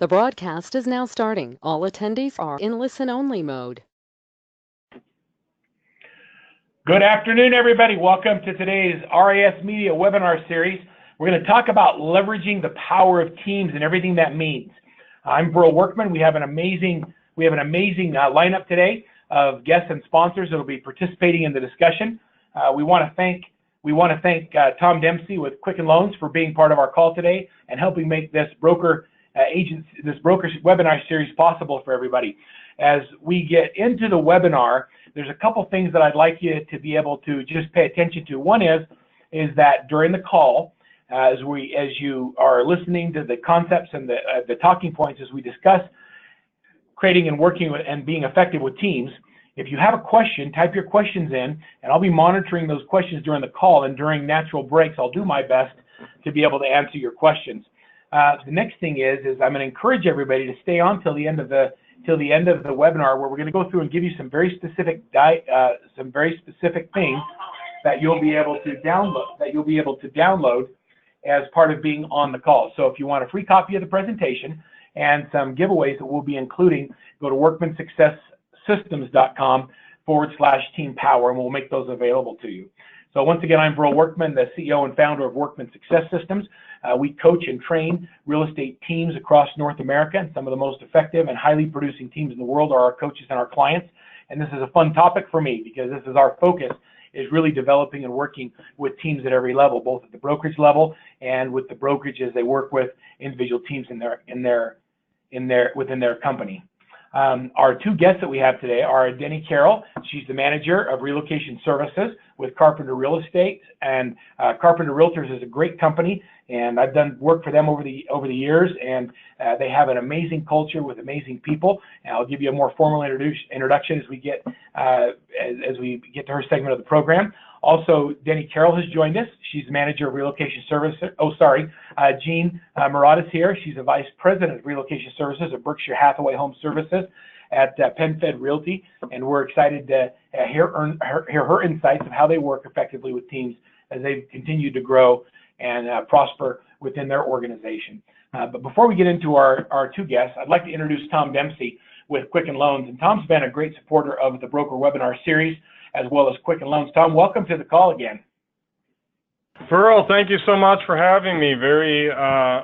The broadcast is now starting. All attendees are in listen-only mode. Good afternoon, everybody. Welcome to today's RISMedia webinar series. We're going to talk about leveraging the power of teams and everything that means. I'm Burl Workman. We have an amazing lineup today of guests and sponsors that will be participating in the discussion. We want to thank Tom Dempsey with Quicken Loans for being part of our call today and helping make this broker webinar series possible for everybody. As we get into the webinar, there's a couple things that I'd like you to be able to just pay attention to. One is that during the call, as you are listening to the concepts and the talking points as we discuss creating and working with and being effective with teams, if you have a question, type your questions in, and I'll be monitoring those questions during the call, and during natural breaks, I'll do my best to be able to answer your questions. The next thing is I'm going to encourage everybody to stay on till the end of the webinar, where we're going to go through and give you some very specific things that you'll be able to download as part of being on the call. So if you want a free copy of the presentation and some giveaways that we'll be including, go to workmansuccesssystems.com/team power, and we'll make those available to you. So once again, I'm Burl Workman, the CEO and founder of Workman Success Systems. We coach and train real estate teams across North America, and some of the most effective and highly producing teams in the world are our coaches and our clients. And this is a fun topic for me because this is our focus, is really developing and working with teams at every level, both at the brokerage level and with the brokerages they work with individual teams within their company. Our two guests that we have today are Denny Carroll. She's the manager of relocation services with Carpenter Real Estate, and Carpenter Realtors is a great company, and I've done work for them over the years, and they have an amazing culture with amazing people. And I'll give you a more formal introduction as we get to her segment of the program. Also, Denny Carroll has joined us. She's the manager of relocation services. Jean Mirada is here. She's a vice president of relocation services at Berkshire Hathaway Home Services at PenFed Realty, and we're excited to hear her insights of how they work effectively with teams as they've continued to grow and prosper within their organization. But before we get into our two guests, I'd like to introduce Tom Dempsey with Quicken Loans. And Tom's been a great supporter of the Broker Webinar Series as well as Quicken Loans. Tom, welcome to the call again. Burl, thank you so much for having me. Very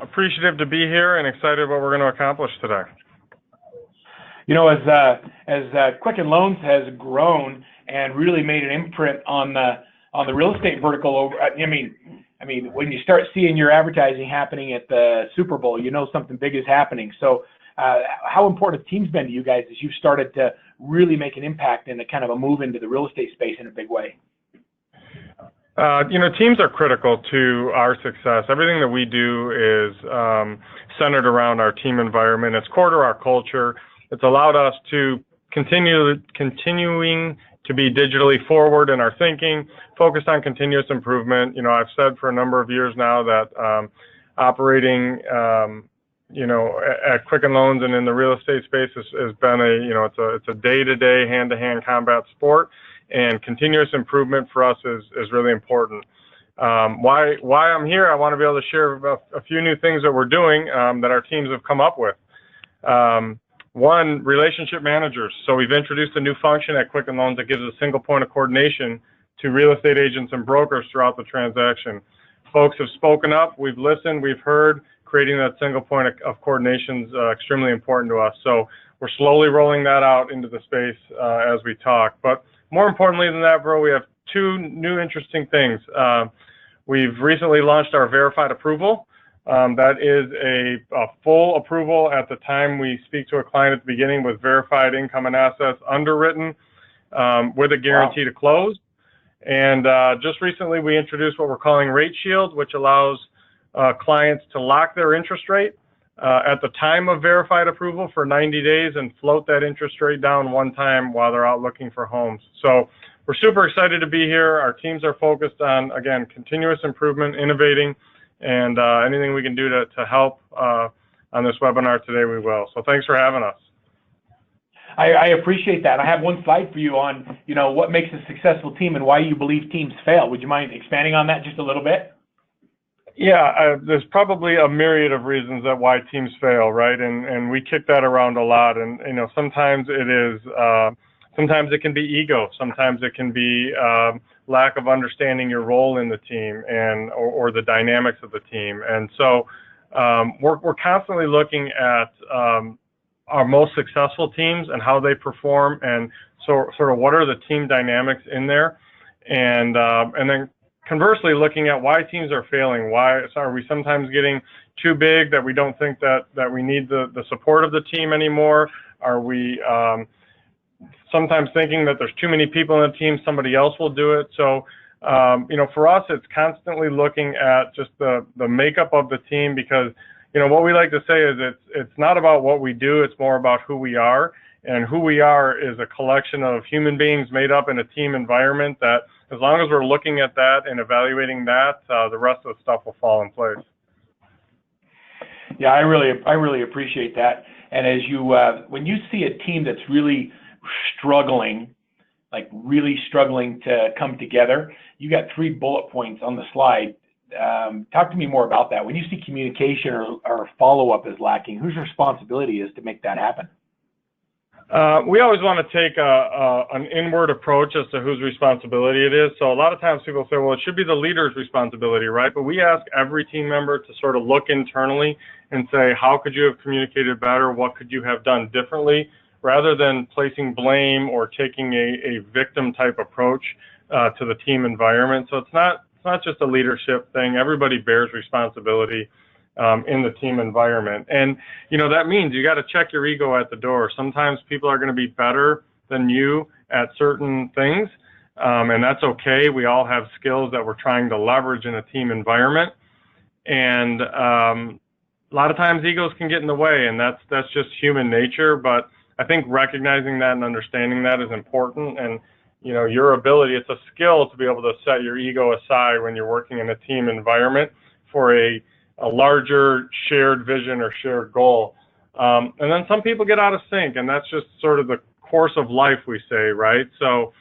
appreciative to be here and excited what we're going to accomplish today. You know, as Quicken Loans has grown and really made an imprint on the real estate vertical, I mean, when you start seeing your advertising happening at the Super Bowl, you know something big is happening. So how important have teams been to you guys as you've started to really make an impact and a kind of a move into the real estate space in a big way? Teams are critical to our success. Everything that we do is centered around our team environment. It's core to our culture. It's allowed us to continuing to be digitally forward in our thinking, focused on continuous improvement. You know, I've said for a number of years now that operating, at Quicken Loans and in the real estate space has been it's a day-to-day, hand-to-hand combat sport, and continuous improvement for us is really important. Why I'm here, I want to be able to share a few new things that we're doing that our teams have come up with. One, relationship managers. So we've introduced a new function at Quicken Loans that gives a single point of coordination to real estate agents and brokers throughout the transaction. Folks have spoken up, we've listened, we've heard. Creating that single point of coordination is extremely important to us. So we're slowly rolling that out into the space as we talk. But more importantly than that, bro, we have two new interesting things. We've recently launched our verified approval. That is a full approval at the time we speak to a client at the beginning with verified income and assets underwritten with a guarantee to close. And just recently we introduced what we're calling Rate Shield, which allows clients to lock their interest rate at the time of verified approval for 90 days and float that interest rate down one time while they're out looking for homes. So we're super excited to be here. Our teams are focused on, again, continuous improvement, innovating, and anything we can do to help on this webinar today, we will. So thanks for having us. I appreciate that. I have one slide for you on, what makes a successful team and why you believe teams fail. Would you mind expanding on that just a little bit? There's probably a myriad of reasons that why teams fail, right? And we kick that around a lot. And sometimes sometimes it can be ego. Sometimes it can be lack of understanding your role in the team or the dynamics of the team. And so we're constantly looking at our most successful teams and how they perform, and sort of what are the team dynamics in there, and then conversely looking at why teams are failing. Why are we sometimes getting too big that we don't think that we need the support of the team anymore? Are we sometimes thinking that there's too many people in the team, somebody else will do it? So for us, it's constantly looking at just the makeup of the team, because what we like to say is it's not about what we do, it's more about who we are. And who we are is a collection of human beings made up in a team environment that, as long as we're looking at that and evaluating that, the rest of the stuff will fall in place. Yeah, I really appreciate that. And as you, when you see a team that's really struggling to come together, you got 3 bullet points on the slide. Talk to me more about that. When you see communication or follow-up is lacking, whose responsibility is to make that happen? We always want to take an inward approach as to whose responsibility it is. So a lot of times people say, well, it should be the leader's responsibility, right? But we ask every team member to sort of look internally and say, how could you have communicated better? What could you have done differently? Rather than placing blame or taking a victim type approach to the team environment. So it's not just a leadership thing. Everybody bears responsibility in the team environment. And, that means you got to check your ego at the door. Sometimes people are going to be better than you at certain things, and that's okay. We all have skills that we're trying to leverage in a team environment. And a lot of times egos can get in the way, and that's just human nature. But I think recognizing that and understanding that is important. And, your ability, it's a skill to be able to set your ego aside when you're working in a team environment for a larger shared vision or shared goal. And then some people get out of sync, and that's just sort of the course of life, we say, right? So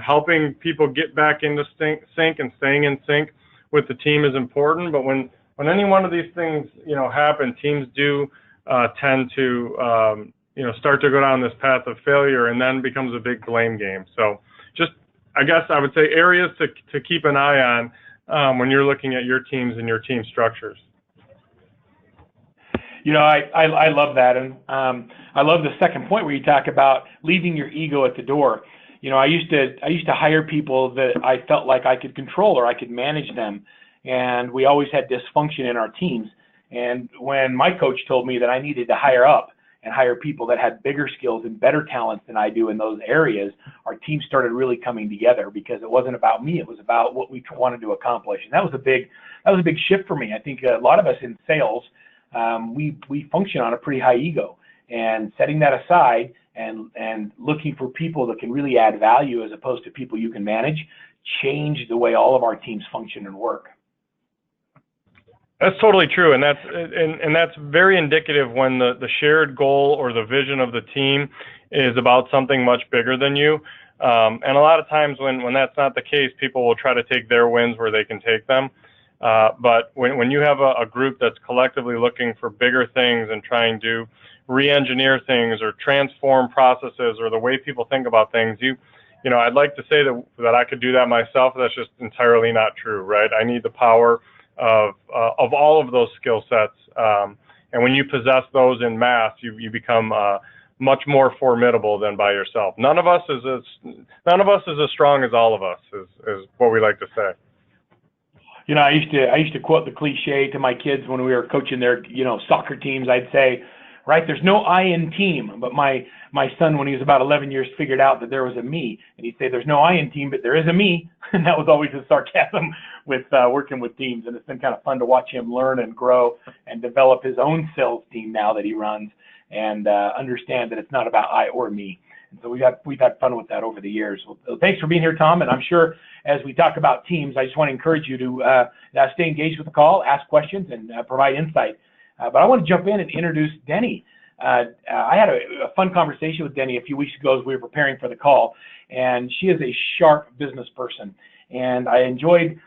helping people get back into sync and staying in sync with the team is important. But when any one of these things, happen, teams do tend to, start to go down this path of failure, and then becomes a big blame game. So just, I guess I would say, areas to keep an eye on when you're looking at your teams and your team structures. I love that. And I love the second point where you talk about leaving your ego at the door. I used to hire people that I felt like I could control or I could manage them. And we always had dysfunction in our teams. And when my coach told me that I needed to hire up and hire people that had bigger skills and better talents than I do in those areas, our team started really coming together, because it wasn't about me, it was about what we wanted to accomplish. And that was a big shift for me. I think a lot of us in sales, we function on a pretty high ego, and setting that aside and looking for people that can really add value as opposed to people you can manage changed the way all of our teams function and work. That's totally true, and that's very indicative when the shared goal or the vision of the team is about something much bigger than you. And a lot of times when that's not the case, people will try to take their wins where they can take them. But when you have a group that's collectively looking for bigger things and trying to re-engineer things or transform processes or the way people think about things, I'd like to say that I could do that myself. That's just entirely not true, right? I need the power of all of those skill sets, and when you possess those in mass, you become much more formidable than by yourself. None of us is as strong as all of us, is what we like to say. I used to quote the cliche to my kids when we were coaching their soccer teams. I'd say, right, there's no I in team, but my son, when he was about 11 years, figured out that there was a me, and he'd say, there's no I in team, but there is a me. And that was always his sarcasm with working with teams. And it's been kind of fun to watch him learn and grow and develop his own sales team now that he runs, and understand that it's not about I or me. And so we've had fun with that over the years. Well, thanks for being here, Tom. And I'm sure as we talk about teams, I just want to encourage you to stay engaged with the call, ask questions, and provide insight. But I want to jump in and introduce Denny. I had a fun conversation with Denny a few weeks ago as we were preparing for the call, and she is a sharp business person. and I enjoyed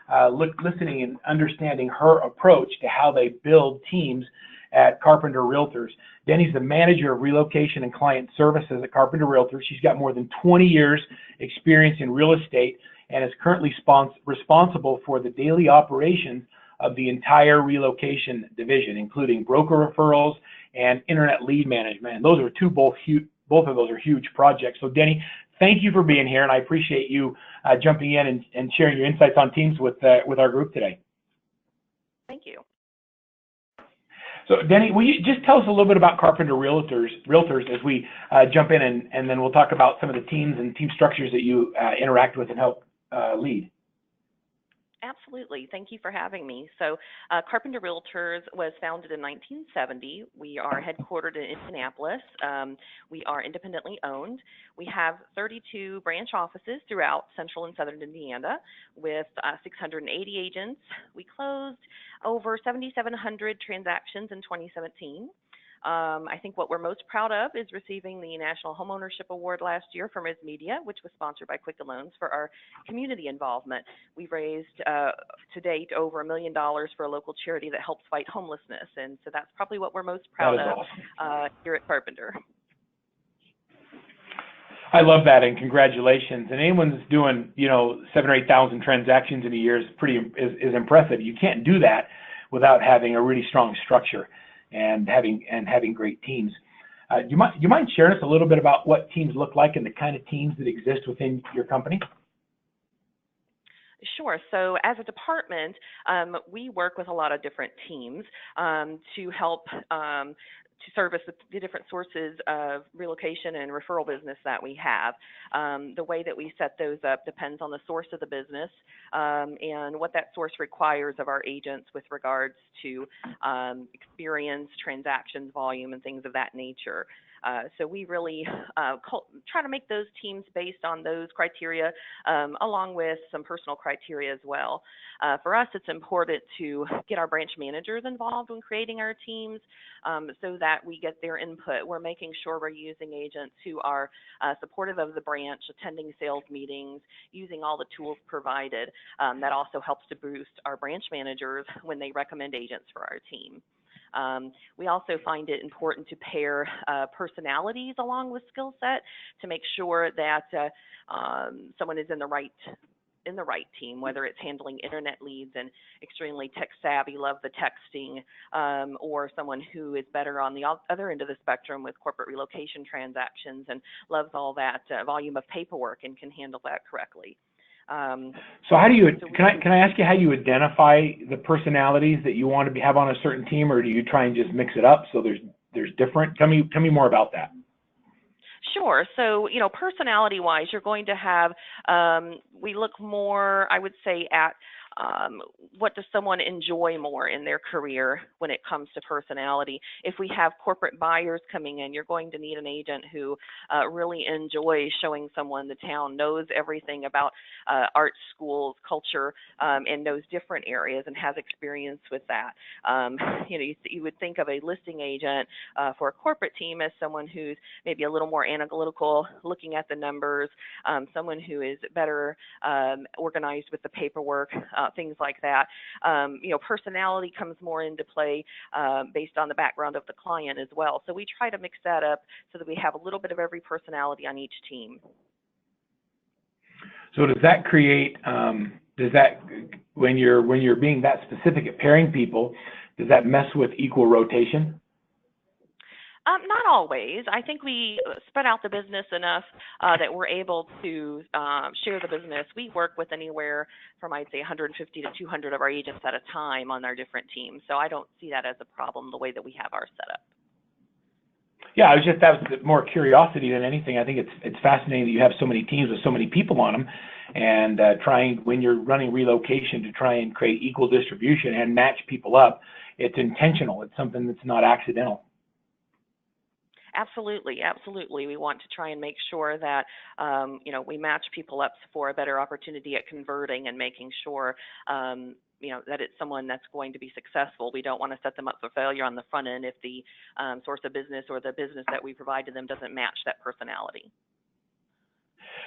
listening and understanding her approach to how they build teams at Carpenter Realtors. Denny's the manager of relocation and client services at Carpenter Realtors. She's got more than 20 years experience in real estate and is currently responsible for the daily operations of the entire relocation division, including broker referrals and internet lead management. And those are both of those are huge projects. So Denny, thank you for being here, and I appreciate you jumping in and sharing your insights on teams with our group today. Thank you. So Denny, will you just tell us a little bit about Carpenter Realtors as we jump in, and then we'll talk about some of the teams and team structures that you interact with and help lead. Absolutely. Thank you for having me. So Carpenter Realtors was founded in 1970. We are headquartered in Indianapolis. We are independently owned. We have 32 branch offices throughout central and southern Indiana with 680 agents. We closed over 7,700 transactions in 2017. I think what we're most proud of is receiving the National Homeownership Award last year from RISMedia, which was sponsored by Quicken Loans, for our community involvement. We've raised to date over $1 million for a local charity that helps fight homelessness, and so that's probably what we're most proud of awesome. Here at Carpenter. I love that, and congratulations. And anyone that's doing 7,000 or 8,000 transactions in a year is impressive. You can't do that without having a really strong structure and having great teams. Do you mind sharing us a little bit about what teams look like and the kind of teams that exist within your company? Sure. So as a department, we work with a lot of different teams to help to service the different sources of relocation and referral business that we have. The way that we set those up depends on the source of the business and what that source requires of our agents with regards to experience, transactions, volume, and things of that nature. So we really try to make those teams based on those criteria, along with some personal criteria as well. For us, it's important to get our branch managers involved when creating our teams so that we get their input. We're making sure we're using agents who are supportive of the branch, attending sales meetings, using all the tools provided. That also helps to boost our branch managers when they recommend agents for our team. We also find it important to pair personalities along with skill set to make sure that someone is in the right team, whether it's handling internet leads and extremely tech savvy, love the texting, or someone who is better on the other end of the spectrum with corporate relocation transactions and loves all that volume of paperwork and can handle that correctly. So how do you, can I ask you how you identify the personalities that you want to have on a certain team, or do you try and just mix it up so there's different? Tell me more about that. Sure. So, personality-wise, you're going to have, we look more, I would say, at what does someone enjoy more in their career when it comes to personality. If we have corporate buyers coming in, you're going to need an agent who really enjoys showing someone the town, knows everything about art schools, culture, and knows different areas and has experience with that. You would think of a listing agent for a corporate team as someone who's maybe a little more analytical, looking at the numbers, someone who is better organized with the paperwork, things like that. Personality comes more into play based on the background of the client as well. So we try to mix that up so that we have a little bit of every personality on each team. So does that create, when you're being that specific at pairing people, does that mess with equal rotation? Not always. I think we spread out the business enough that we're able to share the business. We work with anywhere from, I'd say, 150 to 200 of our agents at a time on our different teams. So I don't see that as a problem the way that we have our setup. Yeah, that was more curiosity than anything. I think it's fascinating that you have so many teams with so many people on them, and when you're running relocation to try and create equal distribution and match people up, it's intentional. It's something that's not accidental. Absolutely, absolutely. We want to try and make sure that we match people up for a better opportunity at converting and making sure that it's someone that's going to be successful. We don't want to set them up for failure on the front end if the source of business or the business that we provide to them doesn't match that personality.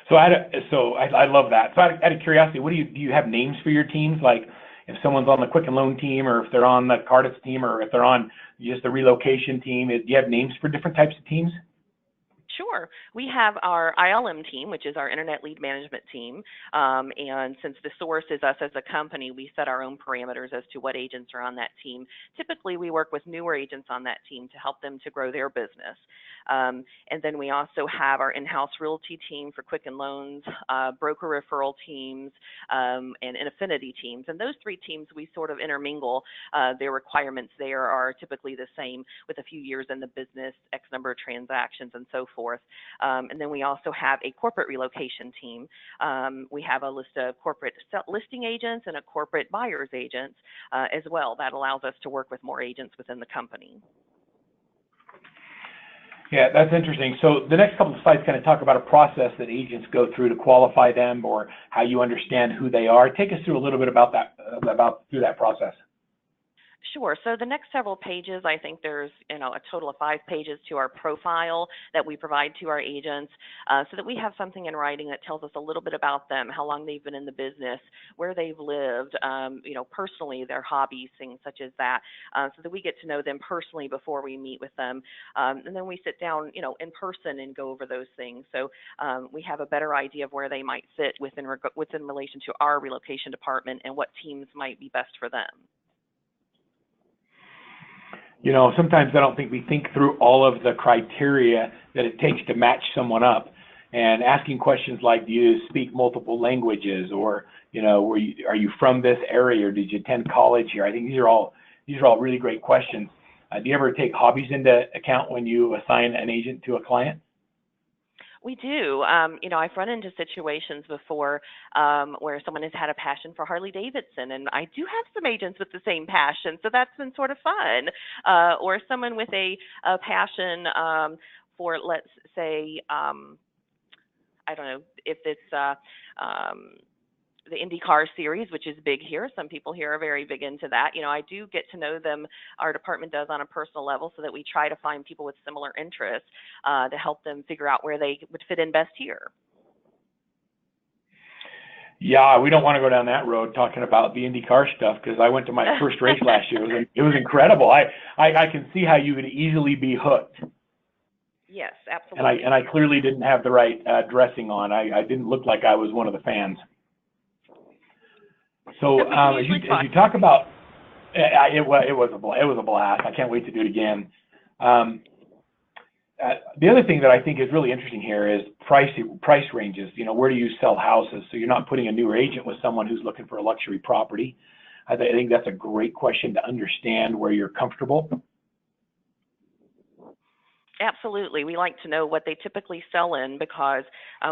So I love that. So out of curiosity, do you have names for your teams? Like if someone's on the Quicken Loan team, or if they're on the Cardis team, or if they're on just the relocation team, do you have names for different types of teams? Sure. We have our ILM team, which is our Internet Lead Management team. And since the source is us as a company, we set our own parameters as to what agents are on that team. Typically, we work with newer agents on that team to help them to grow their business. And then we also have our in-house realty team for Quicken Loans, broker referral teams, and affinity teams. And those three teams, we sort of intermingle. Their requirements there are typically the same, with a few years in the business, X number of transactions, and so forth. And then we also have a corporate relocation team. We have a list of corporate listing agents and a corporate buyer's agents as well. That allows us to work with more agents within the company. Yeah, that's interesting. So the next couple of slides kind of talk about a process that agents go through to qualify them, or how you understand who they are. Take us through a little bit about that, through that process. Sure. So the next several pages, I think there's a total of 5 pages to our profile that we provide to our agents, so that we have something in writing that tells us a little bit about them, how long they've been in the business, where they've lived, personally, their hobbies, things such as that, so that we get to know them personally before we meet with them. And then we sit down, in person and go over those things. So we have a better idea of where they might fit within relation to our relocation department and what teams might be best for them. Sometimes I don't think we think through all of the criteria that it takes to match someone up. And asking questions like, do you speak multiple languages, or are you from this area, or did you attend college here? I think these are all really great questions. Do you ever take hobbies into account when you assign an agent to a client? We do. I've run into situations before where someone has had a passion for Harley Davidson, and I do have some agents with the same passion, so that's been sort of fun. Or someone with a passion for, let's say, I don't know if it's the IndyCar series, which is big here. Some people here are very big into that. I do get to know them, our department does, on a personal level, so that we try to find people with similar interests to help them figure out where they would fit in best here. Yeah, we don't want to go down that road talking about the IndyCar stuff, because I went to my first race last year. It was incredible. I can see how you would easily be hooked. Yes, absolutely. And I clearly didn't have the right dressing on. I didn't look like I was one of the fans. So as you talk about, it was a blast. I can't wait to do it again. The other thing that I think is really interesting here is price ranges. Where do you sell houses? So you're not putting a newer agent with someone who's looking for a luxury property. I think that's a great question to understand where you're comfortable. Absolutely. We like to know what they typically sell in, because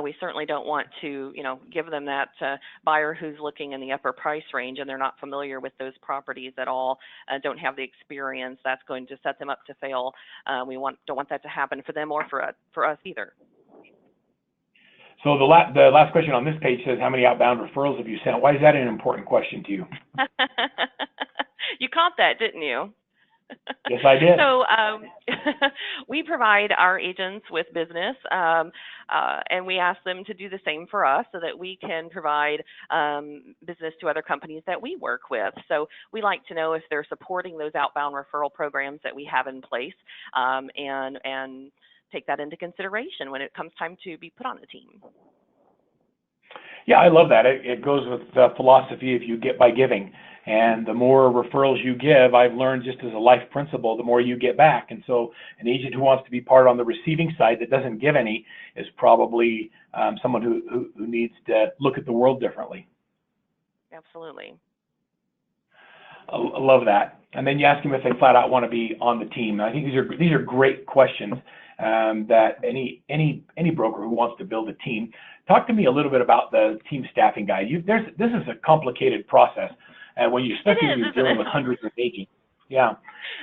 we certainly don't want to, give them that buyer who's looking in the upper price range and they're not familiar with those properties at all, don't have the experience. That's going to set them up to fail. We don't want that to happen for them or for us either. So the last question on this page says, how many outbound referrals have you sent? Why is that an important question to you? You caught that, didn't you? Yes, I did. So we provide our agents with business, and we ask them to do the same for us, so that we can provide business to other companies that we work with. So we like to know if they're supporting those outbound referral programs that we have in place, and take that into consideration when it comes time to be put on the team. Yeah, I love that. It goes with the philosophy of you get by giving. And the more referrals you give, I've learned just as a life principle, the more you get back. And so an agent who wants to be part on the receiving side that doesn't give any is probably someone who needs to look at the world differently. Absolutely. I love that. And then you ask them if they flat out want to be on the team. And I think these are great questions that any broker who wants to build a team. Talk to me a little bit about the team staffing guide. This is a complicated process. Especially when you're dealing with hundreds of agents. Yeah.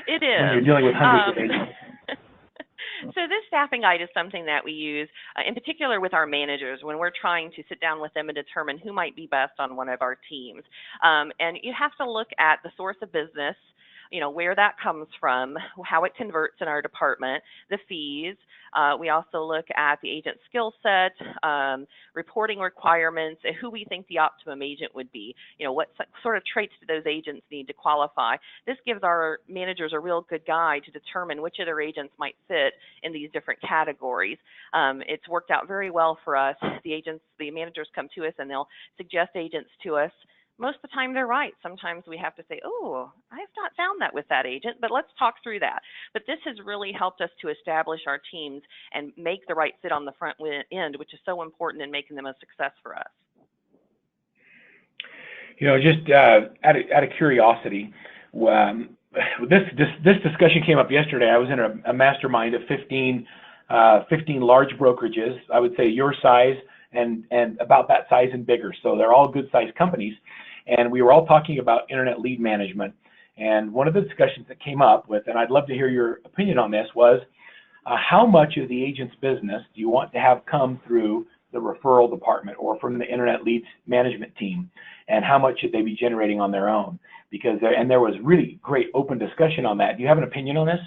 It is. When you're dealing with hundreds of agents. So this staffing guide is something that we use in particular with our managers when we're trying to sit down with them and determine who might be best on one of our teams. And you have to look at the source of business, where that comes from, how it converts in our department, the fees. We also look at the agent skill set, reporting requirements, and who we think the optimum agent would be. What sort of traits do those agents need to qualify? This gives our managers a real good guide to determine which of their agents might fit in these different categories. It's worked out very well for us. The managers come to us and they'll suggest agents to us. Most of the time they're right. Sometimes we have to say, oh, I have not found that with that agent, but let's talk through that. But this has really helped us to establish our teams and make the right fit on the front end, which is so important in making them a success for us. Just out of curiosity, this discussion came up yesterday. I was in a mastermind of 15 large brokerages, I would say your size and about that size and bigger. So they're all good sized companies. And we were all talking about internet lead management. And one of the discussions that came up with, and I'd love to hear your opinion on this, was how much of the agent's business do you want to have come through the referral department or from the internet leads management team, and how much should they be generating on their own? Because there was really great open discussion on that. Do you have an opinion on this?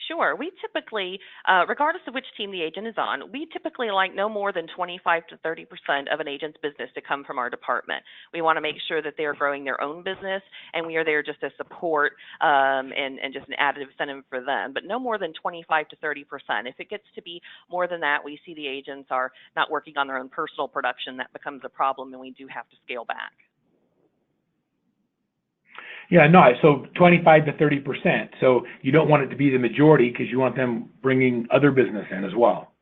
Sure. We typically, regardless of which team the agent is on, we typically like no more than 25 to 30% of an agent's business to come from our department. We want to make sure that they are growing their own business, and we are there just to support and just an added incentive for them, but no more than 25 to 30%. If it gets to be more than that, we see the agents are not working on their own personal production. That becomes a problem, and we do have to scale back. Yeah, no, so 25 to 30%. So you don't want it to be the majority because you want them bringing other business in as well.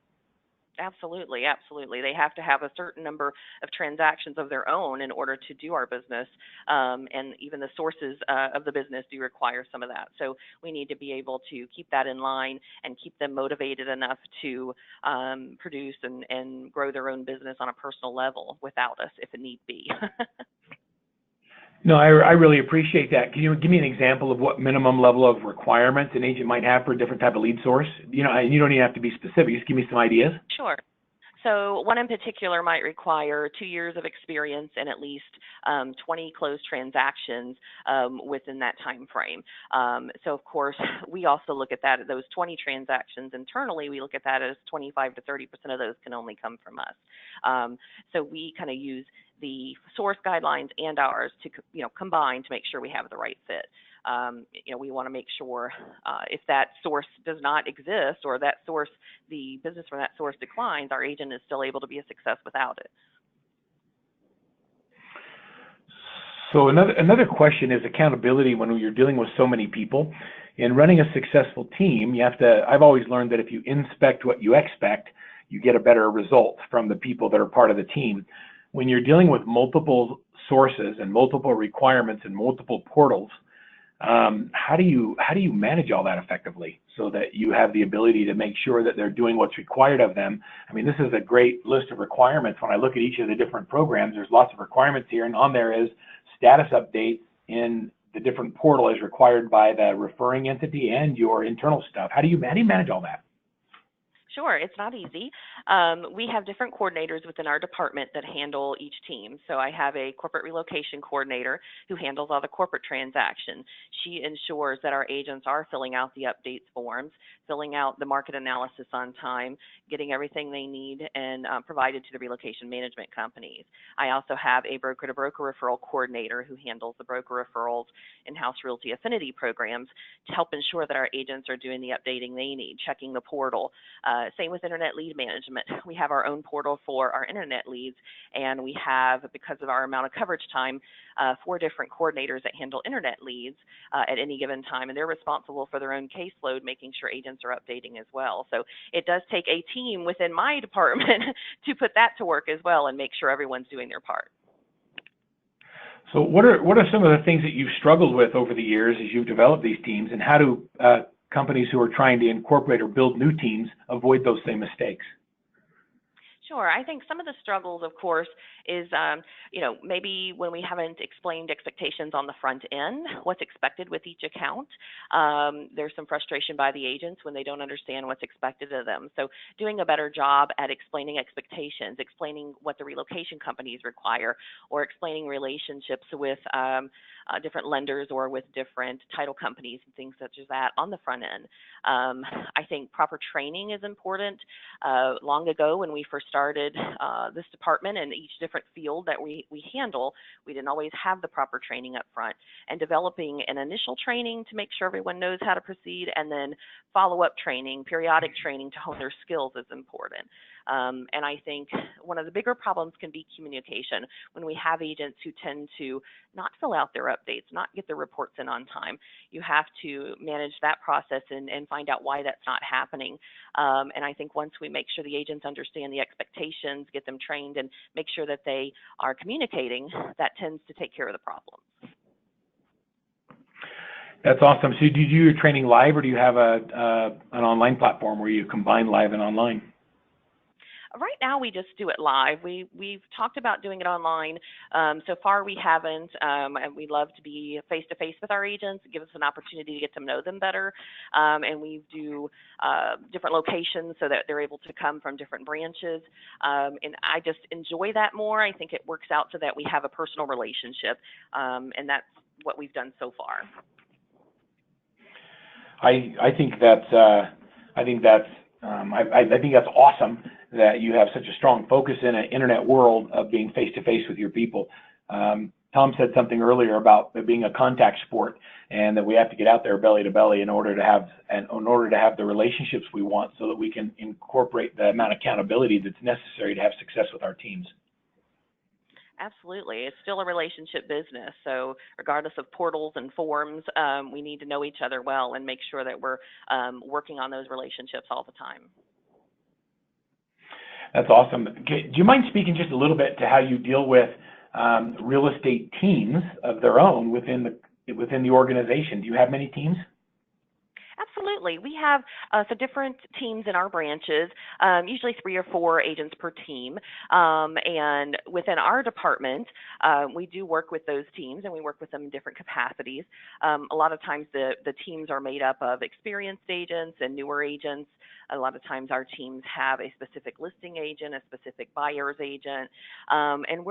Absolutely, absolutely. They have to have a certain number of transactions of their own in order to do our business, and even the sources of the business do require some of that. So we need to be able to keep that in line and keep them motivated enough to produce and grow their own business on a personal level without us if it need be. No, I really appreciate that. Can you give me an example of what minimum level of requirements an agent might have for a different type of lead source? And you don't even have to be specific. Just give me some ideas. Sure. So one in particular might require 2 years of experience and at least 20 closed transactions within that time frame. So of course, we also look at that, those 20 transactions internally, we look at that as 25 to 30% of those can only come from us. So we kind of use the source guidelines and ours to combine to make sure we have the right fit. We want to make sure if that source does not exist or that source, the business from that source declines, our agent is still able to be a success without it. So another question is accountability when you're dealing with so many people. In running a successful team, I've always learned that if you inspect what you expect, you get a better result from the people that are part of the team. When you're dealing with multiple sources and multiple requirements and multiple portals, how do you manage all that effectively so that you have the ability to make sure that they're doing what's required of them? I mean, this is a great list of requirements. When I look at each of the different programs, there's lots of requirements here, and on there is status updates in the different portal as required by the referring entity and your internal stuff. How do you manage all that? Sure, it's not easy. We have different coordinators within our department that handle each team. So I have a corporate relocation coordinator who handles all the corporate transactions. She ensures that our agents are filling out the updates forms, filling out the market analysis on time, getting everything they need and provided to the relocation management companies. I also have a broker-to-broker referral coordinator who handles the broker referrals, in-house realty affinity programs to help ensure that our agents are doing the updating they need, checking the portal. Same with internet lead management. We have our own portal for our internet leads, and we have, because of our amount of coverage time, 4 different coordinators that handle internet leads at any given time, and they're responsible for their own caseload, making sure agents are updating as well. So it does take a team within my department to put that to work as well and make sure everyone's doing their part. So what are some of the things that you've struggled with over the years as you've developed these teams, and how do companies who are trying to incorporate or build new teams avoid those same mistakes? Sure. I think some of the struggles, of course, is, maybe when we haven't explained expectations on the front end, what's expected with each account. There's some frustration by the agents when they don't understand what's expected of them. So doing a better job at explaining expectations, explaining what the relocation companies require, or explaining relationships with different lenders or with different title companies and things such as that on the front end. I think proper training is important. Long ago, when we first started this department and each different field that we handle, we didn't always have the proper training up front. And developing an initial training to make sure everyone knows how to proceed, and then follow-up training, periodic training to hone their skills is important. And I think one of the bigger problems can be communication. When we have agents who tend to not fill out their updates, not get their reports in on time, you have to manage that process and find out why that's not happening. And I think once we make sure the agents understand the expectations, get them trained, and make sure that they are communicating, that tends to take care of the problem. That's awesome. So do you do your training live, or do you have an online platform where you combine live and online? Right now, we just do it live. We've talked about doing it online. So far, we haven't, and we love to be face-to-face with our agents. It gives us an opportunity to get to know them better. And we do different locations so that they're able to come from different branches. And I just enjoy that more. I think it works out so that we have a personal relationship, and that's what we've done so far. I think that's awesome that you have such a strong focus in an internet world of being face-to-face with your people. Tom said something earlier about it being a contact sport, and that we have to get out there belly to belly in order to have the relationships we want, so that we can incorporate the amount of accountability that's necessary to have success with our teams. Absolutely. It's still a relationship business. So regardless of portals and forms, we need to know each other well and make sure that we're working on those relationships all the time. That's awesome. Okay, do you mind speaking just a little bit to how you deal with real estate teams of their own within the organization? Do you have many teams? Absolutely. We have some different teams in our branches, usually 3 or 4 agents per team. And within our department, we do work with those teams, and we work with them in different capacities. A lot of times the teams are made up of experienced agents and newer agents. A lot of times our teams have a specific listing agent, a specific buyer's agent, and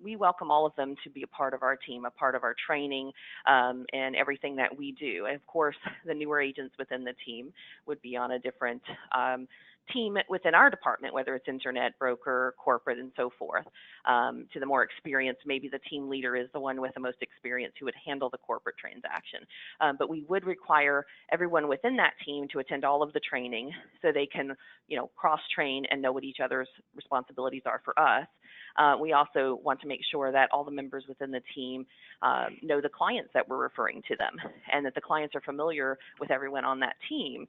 we welcome all of them to be a part of our team, a part of our training, and everything that we do. And of course, the newer agents within the team would be on a different team within our department, whether it's internet, broker, corporate, and so forth. To the more experienced, maybe the team leader is the one with the most experience who would handle the corporate transaction. But we would require everyone within that team to attend all of the training so they can, cross-train and know what each other's responsibilities are for us. We also want to make sure that all the members within the team know the clients that we're referring to them, and that the clients are familiar with everyone on that team.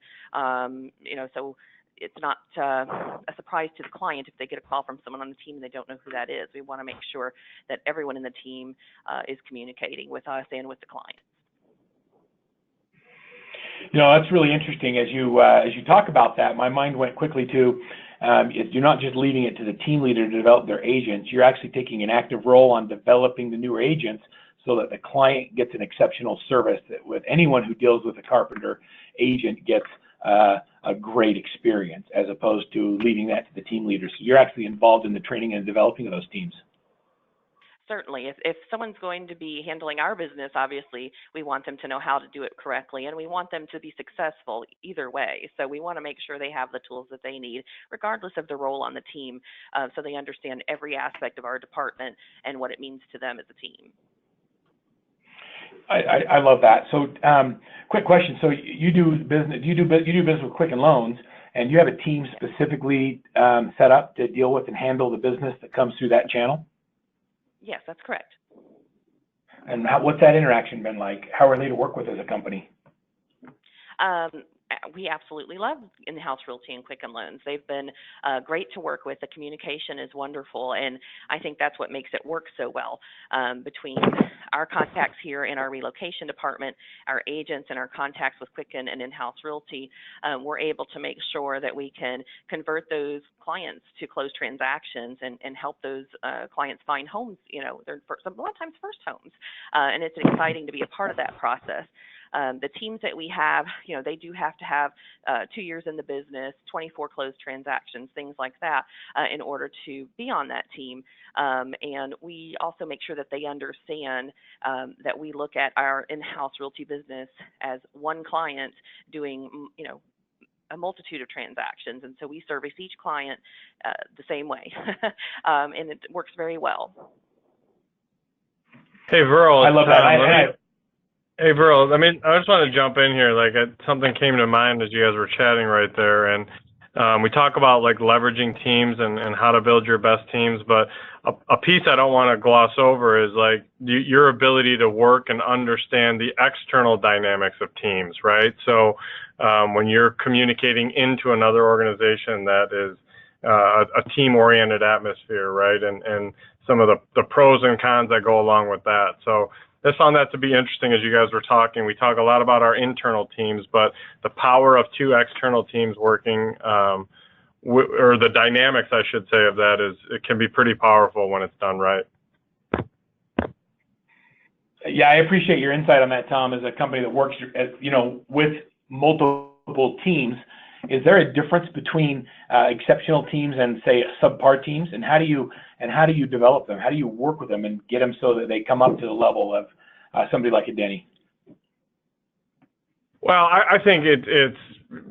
So it's not a surprise to the client if they get a call from someone on the team and they don't know who that is. We want to make sure that everyone in the team is communicating with us and with the client. That's really interesting. As you talk about that, my mind went quickly to you're not just leaving it to the team leader to develop their agents. You're actually taking an active role on developing the newer agents so that the client gets an exceptional service, that with anyone who deals with a carpenter agent gets a great experience, as opposed to leaving that to the team leaders. So you're actually involved in the training and developing of those teams. Certainly. If someone's going to be handling our business, obviously, we want them to know how to do it correctly, and we want them to be successful either way. So we want to make sure they have the tools that they need, regardless of the role on the team, so they understand every aspect of our department and what it means to them as a team. I love that. So, quick question. So you do business with Quicken Loans, and you have a team specifically set up to deal with and handle the business that comes through that channel? Yes, that's correct. And what's that interaction been like? How are they to work with as a company? we absolutely love in-house realty and Quicken Loans. They've been great to work with. The communication is wonderful, and I think that's what makes it work so well between our contacts here in our relocation department, our agents, and our contacts with Quicken and in-house realty. We're able to make sure that we can convert those clients to close transactions and help those clients find homes. You know, they're a lot of times first homes, and it's exciting to be a part of that process. The teams that we have, you know, they do have to have 2 years in the business, 24 closed transactions, things like that, in order to be on that team. And we also make sure that they understand that we look at our in-house realty business as one client doing, you know, a multitude of transactions. And so we service each client the same way, and it works very well. Hey, Verl. I love that. Hey, Verl, I mean, I just want to jump in here. Like, something came to mind as you guys were chatting right there. And we talk about, like, leveraging teams and how to build your best teams. But a piece I don't want to gloss over is, like, your ability to work and understand the external dynamics of teams, right? So when you're communicating into another organization that is a team-oriented atmosphere, right? And some of the pros and cons that go along with that. So I found that to be interesting as you guys were talking. We talk a lot about our internal teams, but the power of two external teams working, or the dynamics, I should say, of that it can be pretty powerful when it's done right. Yeah, I appreciate your insight on that, Tom. As a company that works, you know, with multiple teams, is there a difference between exceptional teams and, say, subpar teams? And how do you develop them? How do you work with them and get them so that they come up to the level of somebody like a Denny? Well, I think it's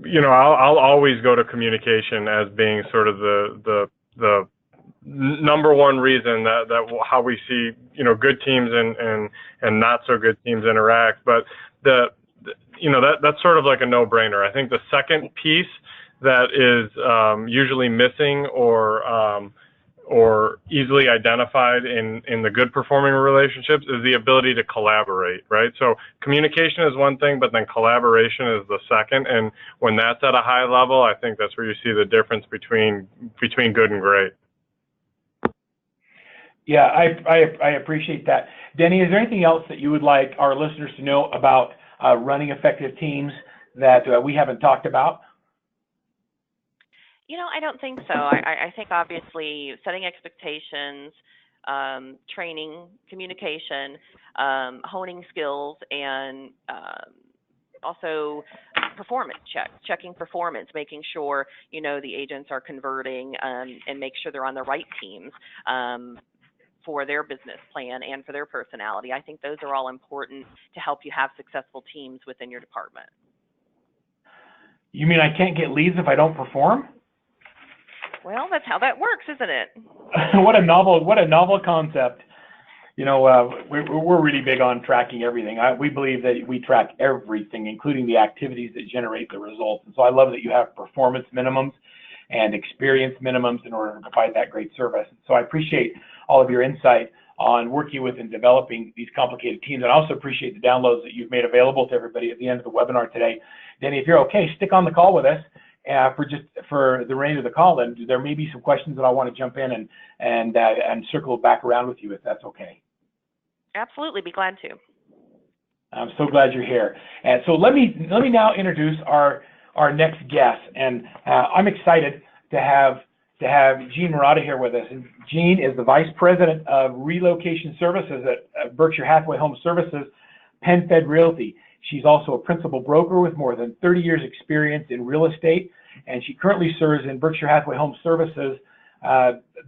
you know, I'll always go to communication as being sort of the number one reason that how we see, you know, good teams and not so good teams interact. But you know, that's sort of like a no-brainer. I think the second piece that is usually missing or easily identified in the good performing relationships is the ability to collaborate, right? So communication is one thing, but then collaboration is the second. And when that's at a high level, I think that's where you see the difference between good and great. Yeah, I appreciate that. Denny, is there anything else that you would like our listeners to know about running effective teams that we haven't talked about? You know, I don't think so. I think obviously setting expectations, training, communication, honing skills, and also performance checking performance, making sure, you know, the agents are converting and make sure they're on the right teams for their business plan and for their personality. I think those are all important to help you have successful teams within your department. You mean I can't get leads if I don't perform? Well, that's how that works, isn't it? What a novel concept. You know, we're really big on tracking everything. We believe that we track everything, including the activities that generate the results. And so I love that you have performance minimums and experience minimums in order to provide that great service. So I appreciate all of your insight on working with and developing these complicated teams. And I also appreciate the downloads that you've made available to everybody at the end of the webinar today. Denny, if you're okay, stick on the call with us for the remainder of the call. And there may be some questions that I want to jump in and circle back around with you, if that's okay. Absolutely, be glad to. I'm so glad you're here. And so let me now introduce our next guest. And I'm excited to have Jean Mirada here with us. And Jean is the Vice President of Relocation Services at Berkshire Hathaway Home Services, PenFed Realty. She's also a principal broker with more than 30 years experience in real estate, and she currently serves in Berkshire Hathaway Home Services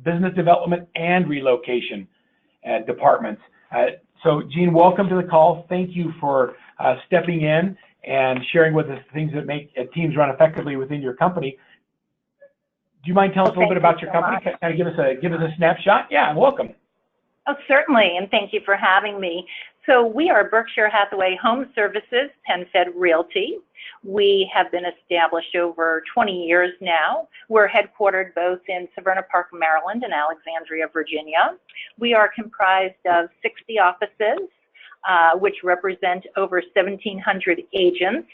business development and relocation departments. So Jean, welcome to the call. Thank you for stepping in and sharing with us things that make teams run effectively within your company. Do you mind telling us a little bit about your company? Kind of give us a snapshot? Yeah, welcome. Oh, certainly, and thank you for having me. So we are Berkshire Hathaway Home Services, PenFed Realty. We have been established over 20 years now. We're headquartered both in Severna Park, Maryland and Alexandria, Virginia. We are comprised of 60 offices, which represent over 1,700 agents.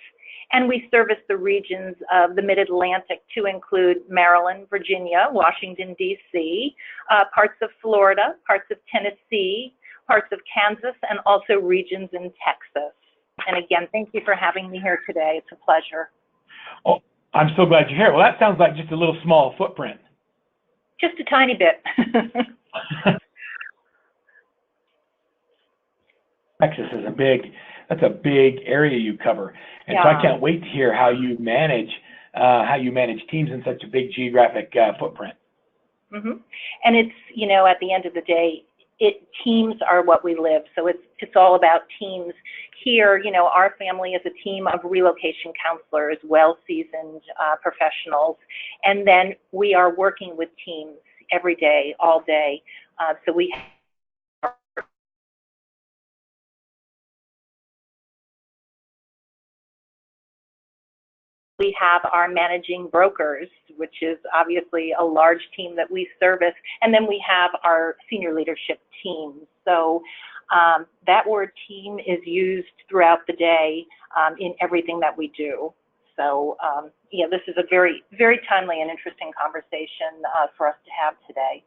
And we service the regions of the Mid-Atlantic to include Maryland, Virginia, Washington, D.C., parts of Florida, parts of Tennessee, parts of Kansas, and also regions in Texas. And again, thank you for having me here today. It's a pleasure. Oh, I'm so glad you're here. Well, that sounds like just a little small footprint. Just a tiny bit. Texas is that's a big area you cover. And so I can't wait to hear how you manage teams in such a big geographic footprint. Mm-hmm. And it's, at the end of the day, teams are what we live. So it's all about teams. Here, our family is a team of relocation counselors, well-seasoned professionals, and then we are working with teams every day, all day. So we have our managing brokers, which is obviously a large team that we service, and then we have our senior leadership team. So that word team is used throughout the day in everything that we do. So yeah, this is a very, very timely and interesting conversation for us to have today.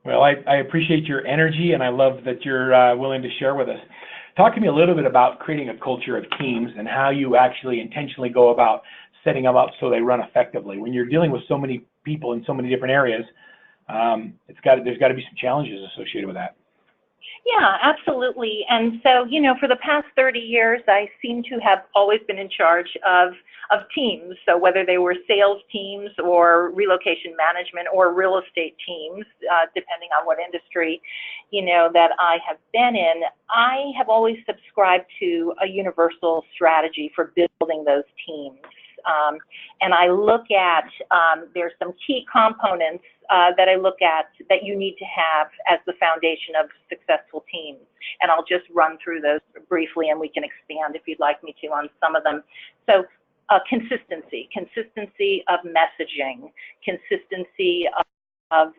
Well, I appreciate your energy, and I love that you're willing to share with us. Talk to me a little bit about creating a culture of teams and how you actually intentionally go about setting them up so they run effectively. When you're dealing with so many people in so many different areas, there's got to be some challenges associated with that. Yeah, absolutely. And so, for the past 30 years, I seem to have always been in charge of teams. So whether they were sales teams or relocation management or real estate teams, depending on what industry, that I have been in, I have always subscribed to a universal strategy for building those teams. And I look at, there's some key components that I look at that you need to have as the foundation of successful teams. And I'll just run through those briefly, and we can expand if you'd like me to on some of them. So consistency of messaging, consistency of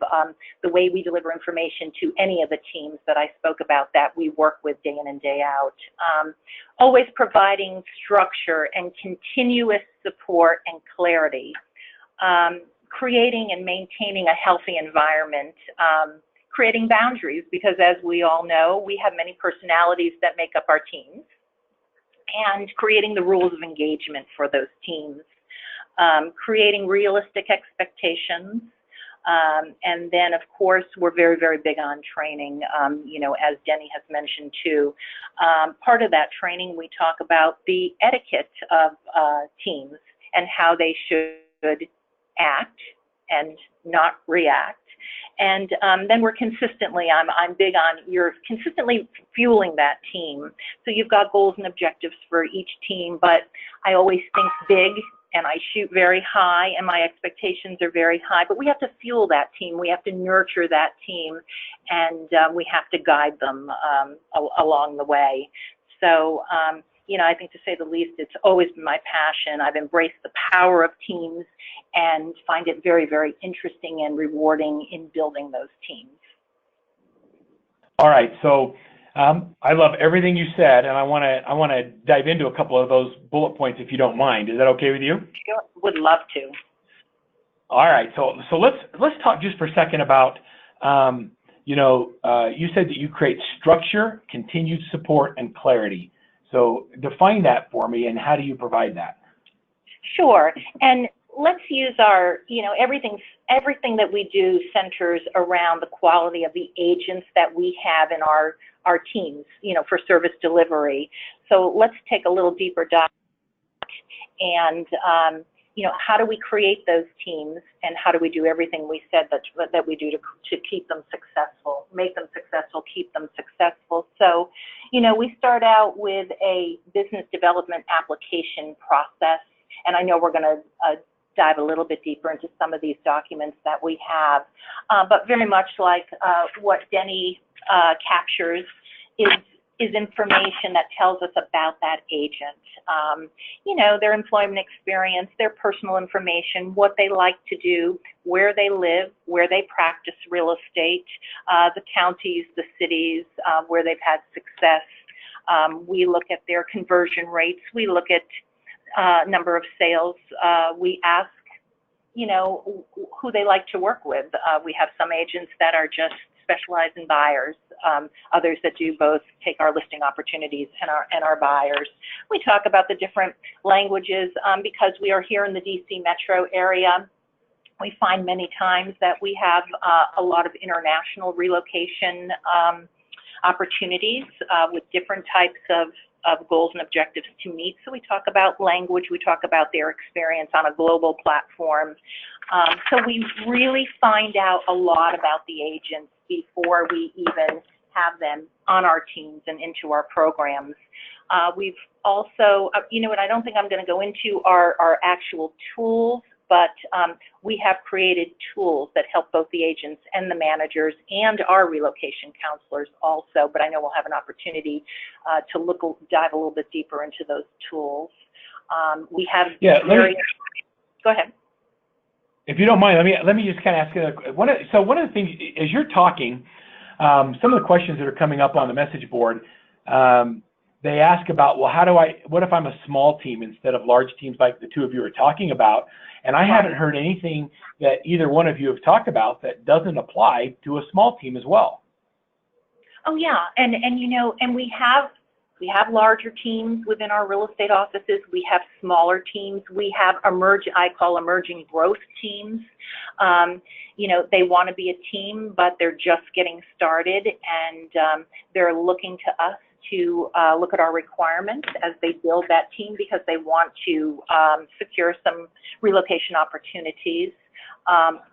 the way we deliver information to any of the teams that I spoke about that we work with day in and day out. Always providing structure and continuous support and clarity. Creating and maintaining a healthy environment. Creating boundaries, because as we all know, we have many personalities that make up our teams. And creating the rules of engagement for those teams. Creating realistic expectations. And then, of course, we're very, very big on training, as Denny has mentioned, too. Part of that training, we talk about the etiquette of teams and how they should act and not react. And then we're consistently, I'm big on, you're consistently fueling that team. So you've got goals and objectives for each team, but I always think big, and I shoot very high, and my expectations are very high, but we have to fuel that team. We have to nurture that team, and we have to guide them along the way. So, I think, to say the least, it's always been my passion. I've embraced the power of teams and find it very, very interesting and rewarding in building those teams. All right, so I love everything you said, and I want to dive into a couple of those bullet points if you don't mind. Is that okay with you? Sure, would love to. All right, so let's talk just for a second about you said that you create structure, continued support, and clarity. So define that for me, and how do you provide that? Sure, and let's use our, everything that we do centers around the quality of the agents that we have in our teams, for service delivery. So let's take a little deeper dive and, how do we create those teams, and how do we do everything we said that we do to keep them successful, make them successful, keep them successful. So, we start out with a business development application process, and I know we're going to dive a little bit deeper into some of these documents that we have, but very much like what Denny captures is information that tells us about that agent. Their employment experience, their personal information, what they like to do, where they live, where they practice real estate, the counties, the cities where they've had success, We look at their conversion rates. We look at number of sales. We ask, you know, who they like to work with. We have some agents that are just specialized in buyers, others that do both, take our listing opportunities and our buyers. We talk about the different languages because we are here in the DC metro area. We find many times that we have a lot of international relocation opportunities with different types of goals and objectives to meet. So we talk about language, we talk about their experience on a global platform. So we really find out a lot about the agents before we even have them on our teams and into our programs. We've also, you know what, I don't think I'm going to go into our actual tools, but we have created tools that help both the agents and the managers and our relocation counselors also, but I know we'll have an opportunity to dive a little bit deeper into those tools. We have go ahead. If you don't mind, let me just kind of ask you. One of the things, as you're talking, some of the questions that are coming up on the message board, they ask about, well, what if I'm a small team instead of large teams like the two of you are talking about? And I haven't heard anything that either one of you have talked about that doesn't apply to a small team as well. Oh yeah, and you know, and we have larger teams within our real estate offices. We have smaller teams. We have I call emerging growth teams. You know, they want to be a team, but they're just getting started, and they're looking to us to look at our requirements as they build that team because they want to secure some relocation opportunities.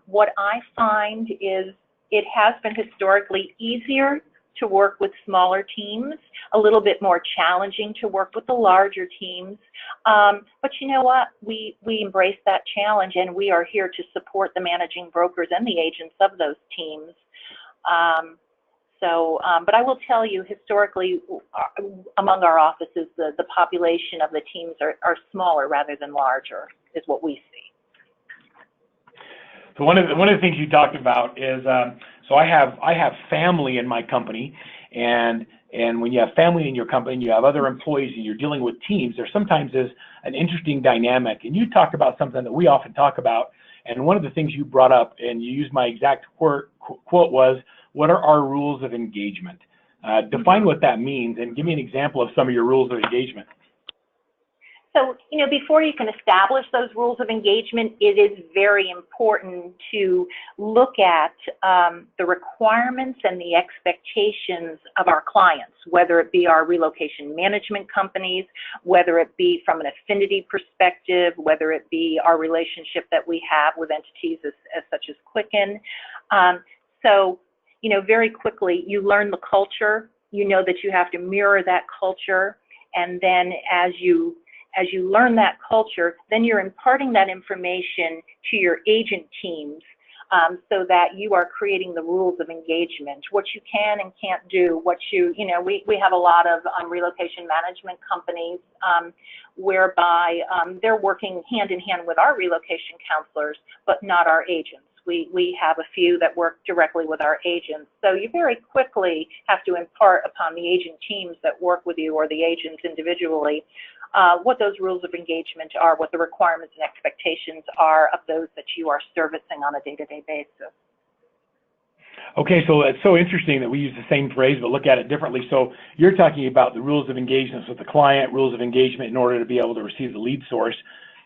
What I find is it has been historically easier to work with smaller teams, a little bit more challenging to work with the larger teams. But you know what? We embrace that challenge, and we are here to support the managing brokers and the agents of those teams. But I will tell you, historically, among our offices, the population of the teams are smaller rather than larger, is what we see. So one of the things you talked about is, so I have family in my company, and when you have family in your company and you have other employees and you're dealing with teams, there sometimes is an interesting dynamic. And you talked about something that we often talk about, and one of the things you brought up, and you used my exact quote was, what are our rules of engagement? Define what that means and give me an example of some of your rules of engagement. So, you know, before you can establish those rules of engagement, it is very important to look at the requirements and the expectations of our clients, whether it be our relocation management companies, whether it be from an affinity perspective, whether it be our relationship that we have with entities such as Quicken. So, you know, very quickly, you learn the culture, you know that you have to mirror that culture, and then as you learn that culture, then you're imparting that information to your agent teams so that you are creating the rules of engagement, what you can and can't do, you know, we have a lot of relocation management companies whereby they're working hand in hand with our relocation counselors, but not our agents. We have a few that work directly with our agents. So you very quickly have to impart upon the agent teams that work with you or the agents individually what those rules of engagement are, what the requirements and expectations are of those that you are servicing on a day-to-day basis. Okay, so it's so interesting that we use the same phrase but look at it differently. So you're talking about the rules of engagement with the client, rules of engagement in order to be able to receive the lead source.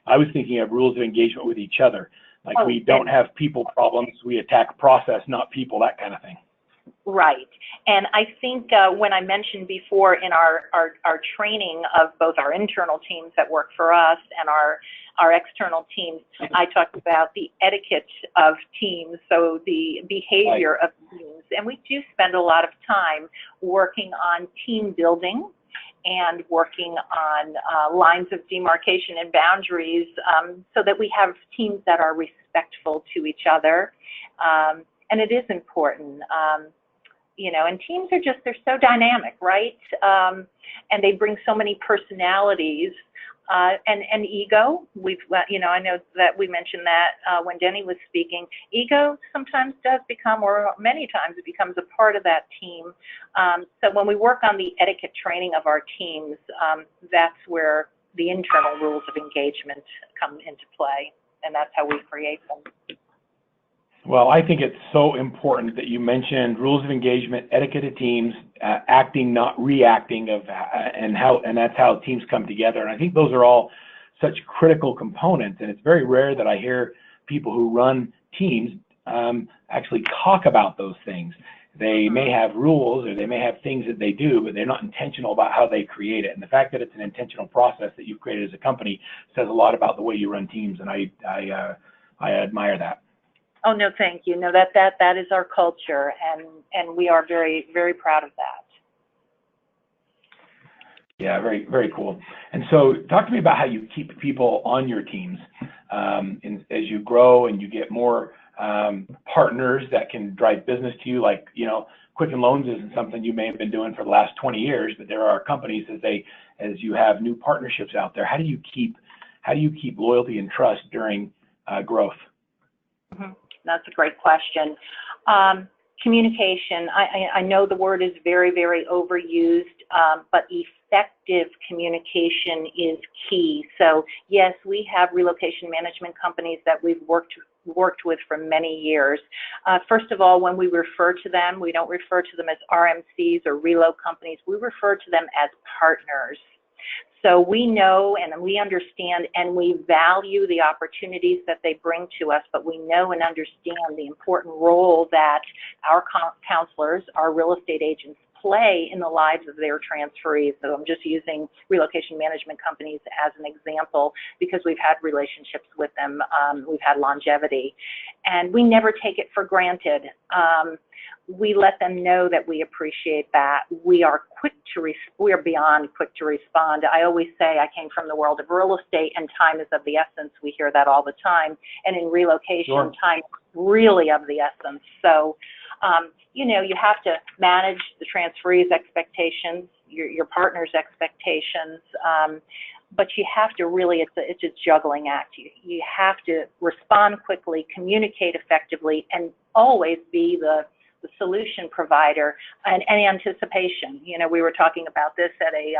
I was thinking of rules of engagement with each other. Like we don't have people problems, we attack process, not people, that kind of thing. Right. And I think when I mentioned before in our training of both our internal teams that work for us and our external teams, I talked about the etiquette of teams, so the behavior of teams. And we do spend a lot of time working on team building and working on lines of demarcation and boundaries so that we have teams that are respectful to each other. And it is important. You know, and teams they're so dynamic, right? And they bring so many personalities And ego, I know that we mentioned that when Denny was speaking. Ego sometimes does become, or many times it becomes a part of that team. So when we work on the etiquette training of our teams, that's where the internal rules of engagement come into play, and that's how we create them. Well, I think it's so important that you mentioned rules of engagement, etiquette of teams, acting, not reacting, and that's how teams come together. And I think those are all such critical components. And it's very rare that I hear people who run teams actually talk about those things. They may have rules or they may have things that they do, but they're not intentional about how they create it. And the fact that it's an intentional process that you've created as a company says a lot about the way you run teams, and I admire that. Oh, no, thank you. No, that is our culture, and we are very, very proud of that. Yeah, very, very cool. And so talk to me about how you keep people on your teams as you grow and you get more partners that can drive business to you. Like, Quicken Loans isn't something you may have been doing for the last 20 years, but there are companies as you have new partnerships out there. How do you keep loyalty and trust during growth? Mm-hmm. That's a great question. Communication, I know the word is very, very overused, but effective communication is key. So yes, we have relocation management companies that we've worked with for many years. First of all, when we refer to them, we don't refer to them as RMCs or relo companies. We refer to them as partners. So we know and we understand and we value the opportunities that they bring to us, but we know and understand the important role that our counselors, our real estate agents play in the lives of their transferees. So I'm just using relocation management companies as an example because we've had relationships with them, we've had longevity, and we never take it for granted. We let them know that we appreciate that. We are we are beyond quick to respond. I always say I came from the world of real estate and time is of the essence. We hear that all the time. And in relocation, sure, time is really of the essence. So, you have to manage the transferee's expectations, your partner's expectations, but you have to really, it's a juggling act. You have to respond quickly, communicate effectively, and always be the solution provider and anticipation. We were talking about this at a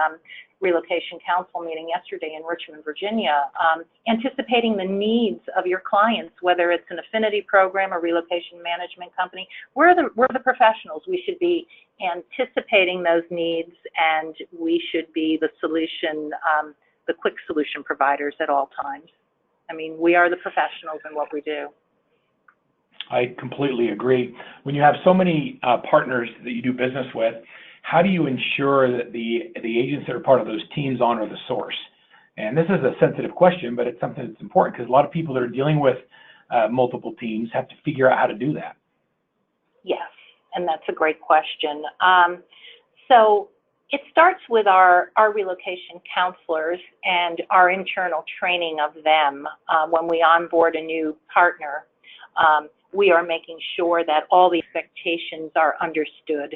relocation council meeting yesterday in Richmond, Virginia, anticipating the needs of your clients, whether it's an affinity program or relocation management company. We're the professionals. We should be anticipating those needs, and we should be the solution, the quick solution providers at all times. I mean, we are the professionals in what we do. I completely agree. When you have so many partners that you do business with, how do you ensure that the agents that are part of those teams honor the source? And this is a sensitive question, but it's something that's important because a lot of people that are dealing with multiple teams have to figure out how to do that. Yes, and that's a great question. So it starts with our relocation counselors and our internal training of them. When we onboard a new partner, we are making sure that all the expectations are understood.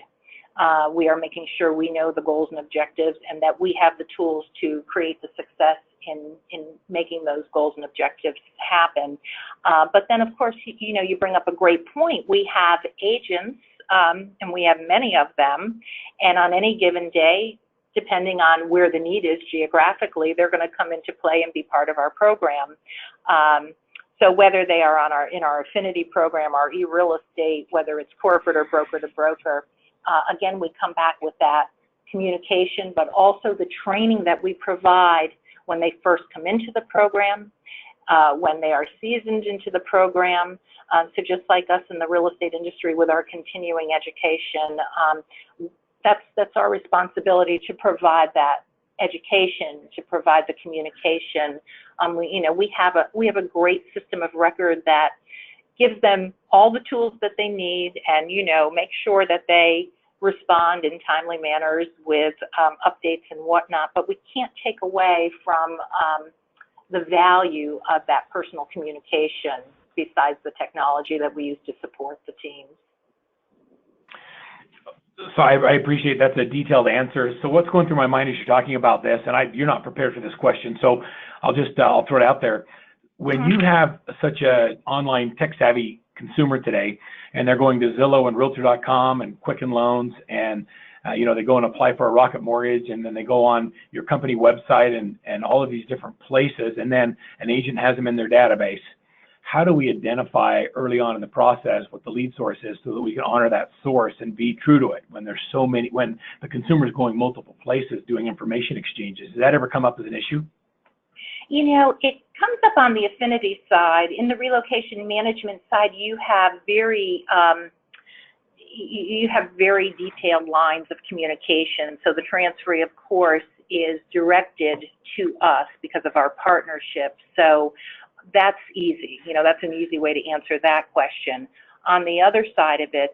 We are making sure we know the goals and objectives and that we have the tools to create the success in making those goals and objectives happen. But then, of course, you bring up a great point. We have agents, and we have many of them, and on any given day, depending on where the need is geographically, they're going to come into play and be part of our program. So whether they are in our affinity program, our e-real estate, whether it's corporate or broker to broker, again, we come back with that communication, but also the training that we provide when they first come into the program, when they are seasoned into the program. So just like us in the real estate industry with our continuing education, that's our responsibility to provide that education, to provide the communication. We have a great system of record that gives them all the tools that they need and, make sure that they respond in timely manners with updates and whatnot, but we can't take away from the value of that personal communication besides the technology that we use to support the teams. So I appreciate that's a detailed answer. So what's going through my mind as you're talking about this, and you're not prepared for this question, so I'll throw it out there. When you have such a online tech savvy consumer today, and they're going to Zillow and Realtor.com and Quicken Loans, and they go and apply for a Rocket Mortgage, and then they go on your company website and all of these different places, and then an agent has them in their database. How do we identify early on in the process what the lead source is so that we can honor that source and be true to it when there's so many, when the consumer is going multiple places doing information exchanges? Does that ever come up as an issue? It comes up on the affinity side. In the relocation management side, you have very detailed lines of communication. So the transferee, of course, is directed to us because of our partnership. So that's easy. That's an easy way to answer that question. On the other side of it,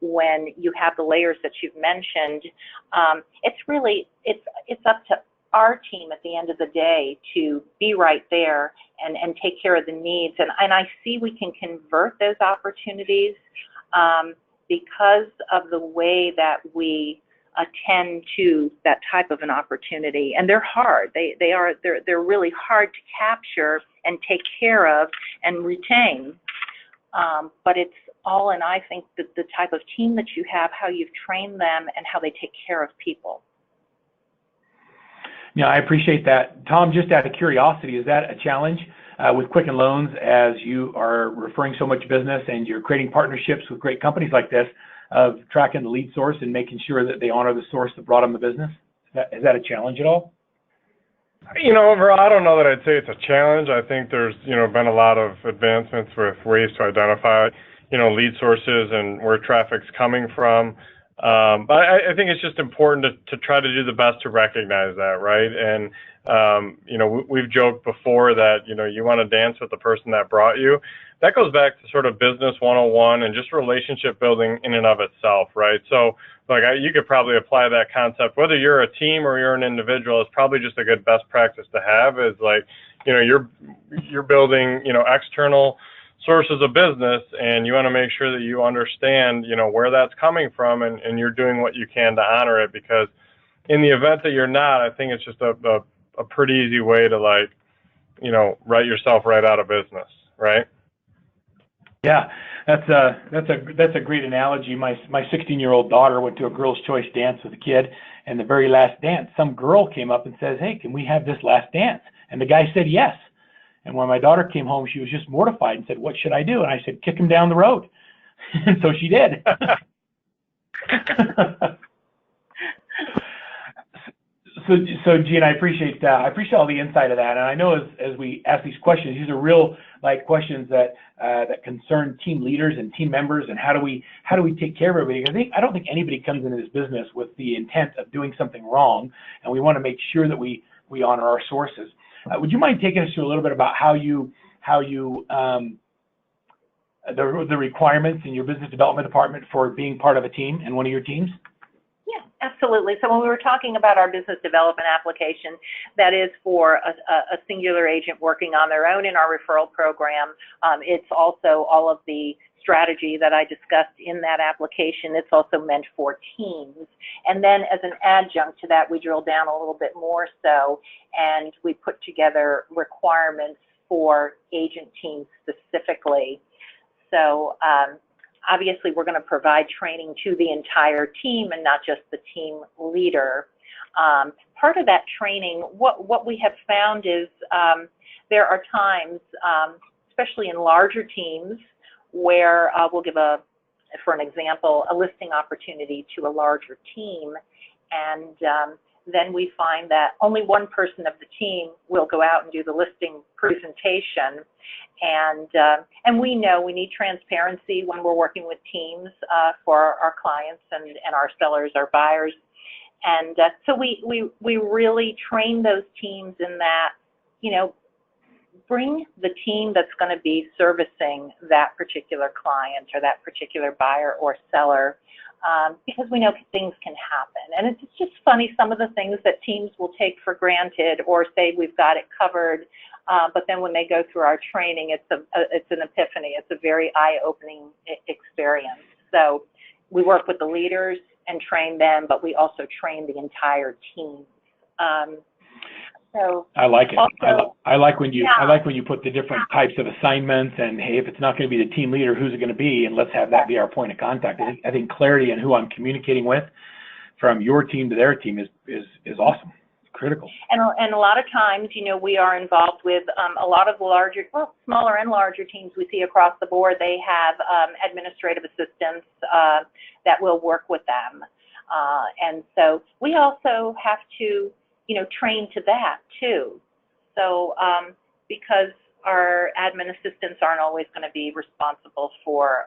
when you have the layers that you've mentioned, it's up to our team at the end of the day to be right there and take care of the needs. And I see we can convert those opportunities because of the way that we attend to that type of an opportunity. And they're hard. They're really hard to capture and take care of and retain. But it's all in, I think, the type of team that you have, how you've trained them, and how they take care of people. Yeah, I appreciate that. Tom, just out of curiosity, is that a challenge with Quicken Loans as you are referring so much business and you're creating partnerships with great companies like this of tracking the lead source and making sure that they honor the source that brought them the business? Is that a challenge at all? Overall, I don't know that I'd say it's a challenge. I think there's, been a lot of advancements with ways to identify, lead sources and where traffic's coming from. But I think it's just important to try to do the best to recognize that, right? And, we've joked before that, you want to dance with the person that brought you. That goes back to sort of business 101 and just relationship building in and of itself, right? So, you could probably apply that concept, whether you're a team or you're an individual. It's probably just a good best practice to have is you're building, external sources of business, and you want to make sure that you understand, where that's coming from, and you're doing what you can to honor it, because in the event that you're not, I think it's just a pretty easy way to write yourself right out of business, right? Yeah, that's a great analogy. My 16-year-old daughter went to a girls' choice dance with a kid, and the very last dance, some girl came up and says, "Hey, can we have this last dance?" And the guy said yes. And when my daughter came home, she was just mortified and said, "What should I do?" And I said, "Kick him down the road." And so she did. So Gene, I appreciate all the insight of that. And I know as we ask these questions, these are real questions that concern team leaders and team members, and how do we take care of everybody? I don't think anybody comes into this business with the intent of doing something wrong, and we want to make sure that we honor our sources. Would you mind taking us through a little bit about the requirements in your business development department for being part of a team and one of your teams? Yeah, absolutely. So when we were talking about our business development application, that is for a singular agent working on their own in our referral program. It's also all of the strategy that I discussed in that application. It's also meant for teams. And then as an adjunct to that, we drill down a little bit more so, and we put together requirements for agent teams specifically. So obviously we're going to provide training to the entire team and not just the team leader. Part of that training, what we have found is there are times, especially in larger teams, where we'll give for an example, a listing opportunity to a larger team, and then we find that only one person of the team will go out and do the listing presentation, and we know we need transparency when we're working with teams for our clients and our sellers, our buyers, and so we really train those teams in that, bring the team that's going to be servicing that particular client or that particular buyer or seller, because we know things can happen. And it's just funny, some of the things that teams will take for granted or say we've got it covered, but then when they go through our training, it's an epiphany. It's a very eye-opening experience. So we work with the leaders and train them, but we also train the entire team. So I like it. also, I like when you yeah. I like when you put the different types of assignments, and hey, if it's not going to be the team leader, who's it going to be, and let's have that be our point of contact. I think clarity in who I'm communicating with, from your team to their team, is awesome. It's critical. And a lot of times, you know, we are involved with a lot of the larger, well, smaller and larger teams we see across the board. They have administrative assistants that will work with them. And so we also have to, you know, train to that too. So because our admin assistants aren't always going to be responsible for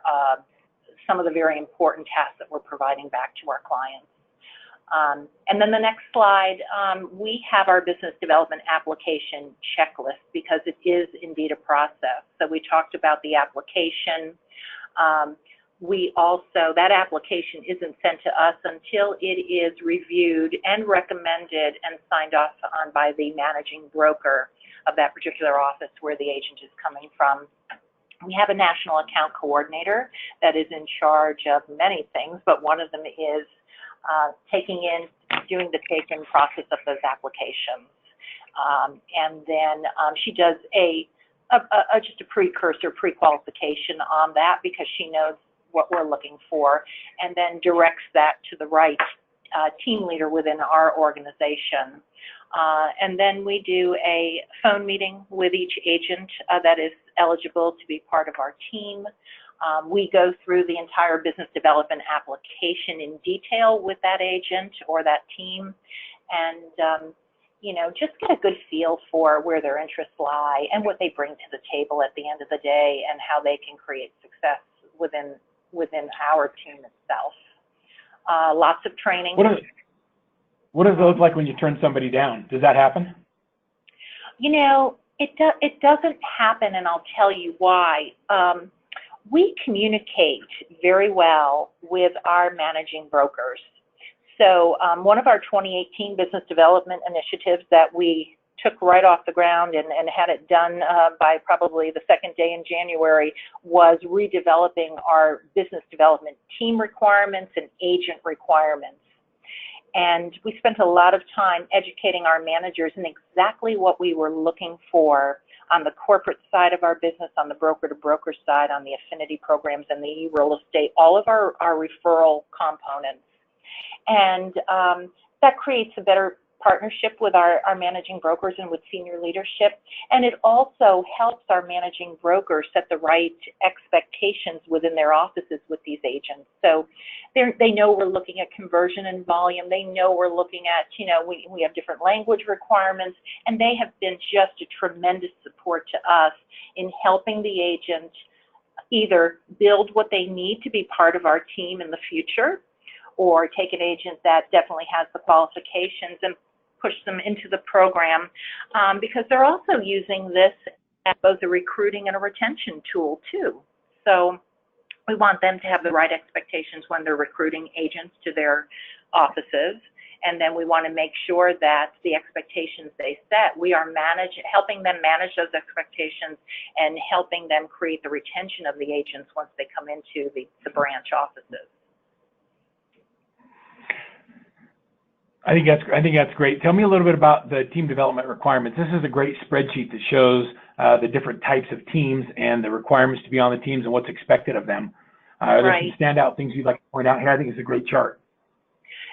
some of the very important tasks that we're providing back to our clients. And then the next slide, we have our business development application checklist, because it is indeed a process. So we talked about the application. We also, that application isn't sent to us until it is reviewed and recommended and signed off on by the managing broker of that particular office where the agent is coming from. We have a national account coordinator that is in charge of many things, but one of them is doing the take-in process of those applications. And then she does just a precursor, pre-qualification on that, because she knows what we're looking for, and then directs that to the right team leader within our organization. And then we do a phone meeting with each agent that is eligible to be part of our team. We go through the entire business development application in detail with that agent or that team, and you know, just get a good feel for where their interests lie and what they bring to the table at the end of the day, and how they can create success within our team itself. Lots of training. What does it look like when you turn somebody down? Does that happen? You know, it doesn't happen, and I'll tell you why. We communicate very well with our managing brokers. So one of our 2018 business development initiatives that we took right off the ground and had it done by probably the second day in January was redeveloping our business development team requirements and agent requirements. And we spent a lot of time educating our managers in exactly what we were looking for on the corporate side of our business, on the broker-to-broker side, on the affinity programs and the real estate, all of our referral components. And that creates a better partnership with our managing brokers and with senior leadership. And it also helps our managing brokers set the right expectations within their offices with these agents. So they know we're looking at conversion and volume. They know we're looking at, you know, we have different language requirements, and they have been just a tremendous support to us in helping the agent either build what they need to be part of our team in the future, or take an agent that definitely has the qualifications and push them into the program, because they're also using this as both a recruiting and a retention tool too. So we want them to have the right expectations when they're recruiting agents to their offices, and then we want to make sure that the expectations they set, we are helping them manage those expectations and helping them create the retention of the agents once they come into the branch offices. I think that's great. Tell me a little bit about the team development requirements. This is a great spreadsheet that shows the different types of teams and the requirements to be on the teams and what's expected of them. Are there some standout things you'd like to point out here? I think it's a great chart.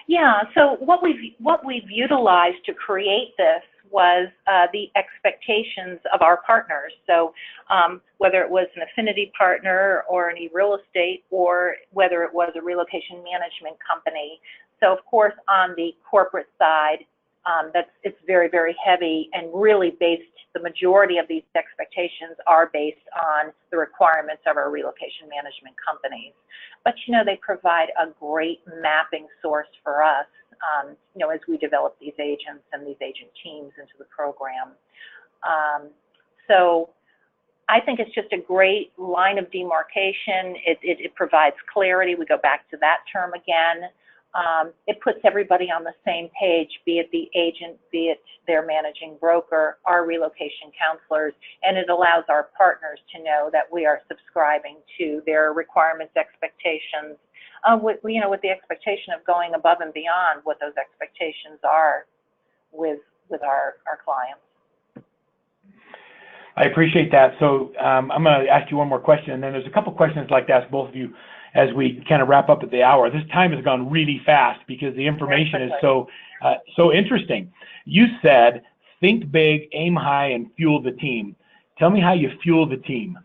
Yeah. So what we've utilized to create this was the expectations of our partners. So whether it was an affinity partner or an real estate, or whether it was a relocation management company. So of course, on the corporate side, it's very, very heavy, and really the majority of these expectations are based on the requirements of our relocation management companies. But, you know, they provide a great mapping source for us, you know, as we develop these agents and these agent teams into the program. So I think it's just a great line of demarcation. It provides clarity. We go back to that term again. It puts everybody on the same page, be it the agent, be it their managing broker, our relocation counselors, and it allows our partners to know that we are subscribing to their requirements, expectations, with the expectation of going above and beyond what those expectations are with our clients. I appreciate that. So I'm going to ask you one more question, and then there's a couple questions I'd like to ask both of you as we kind of wrap up at the hour. This time has gone really fast because the information is so interesting. You said, think big, aim high, and fuel the team. Tell me how you fuel the team.